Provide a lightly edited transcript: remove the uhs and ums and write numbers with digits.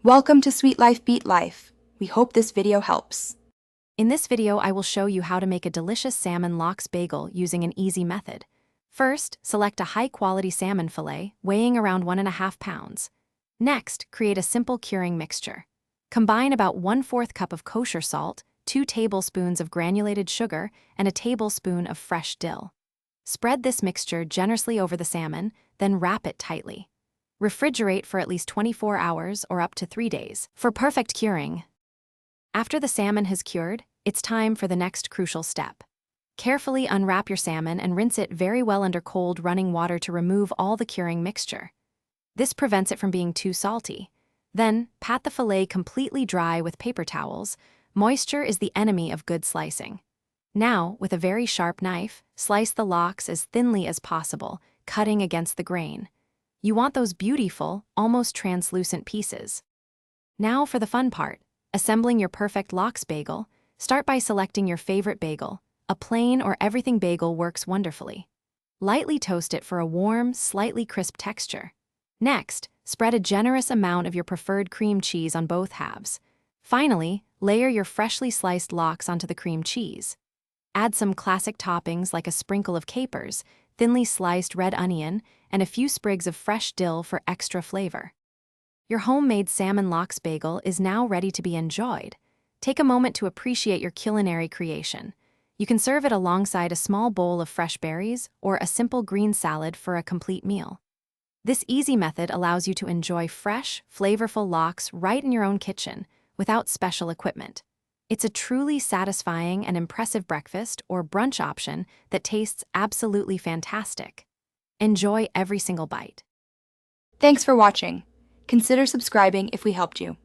Welcome to Sweet Life Beat Life. We hope this video helps. In this video, I will show you how to make a delicious salmon lox bagel using an easy method. First, select a high-quality salmon fillet weighing around 1.5 pounds. Next, create a simple curing mixture. Combine about 1/4 cup of kosher salt, 2 tablespoons of granulated sugar, and a tablespoon of fresh dill. Spread this mixture generously over the salmon, then wrap it tightly. Refrigerate for at least 24 hours or up to 3 days for perfect curing. After the salmon has cured, it's time for the next crucial step. Carefully unwrap your salmon and rinse it very well under cold running water to remove all the curing mixture. This prevents it from being too salty. Then, pat the fillet completely dry with paper towels. Moisture is the enemy of good slicing. Now, with a very sharp knife, slice the lox as thinly as possible, cutting against the grain. You want those beautiful, almost translucent pieces. Now for the fun part, assembling your perfect lox bagel. Start by selecting your favorite bagel. A plain or everything bagel works wonderfully. Lightly toast it for a warm, slightly crisp texture. Next, spread a generous amount of your preferred cream cheese on both halves. Finally, layer your freshly sliced lox onto the cream cheese. Add some classic toppings like a sprinkle of capers, thinly sliced red onion, and a few sprigs of fresh dill for extra flavor. Your homemade salmon lox bagel is now ready to be enjoyed. Take a moment to appreciate your culinary creation. You can serve it alongside a small bowl of fresh berries or a simple green salad for a complete meal. This easy method allows you to enjoy fresh, flavorful lox right in your own kitchen without special equipment. It's a truly satisfying and impressive breakfast or brunch option that tastes absolutely fantastic. Enjoy every single bite. Thanks for watching. Consider subscribing if we helped you.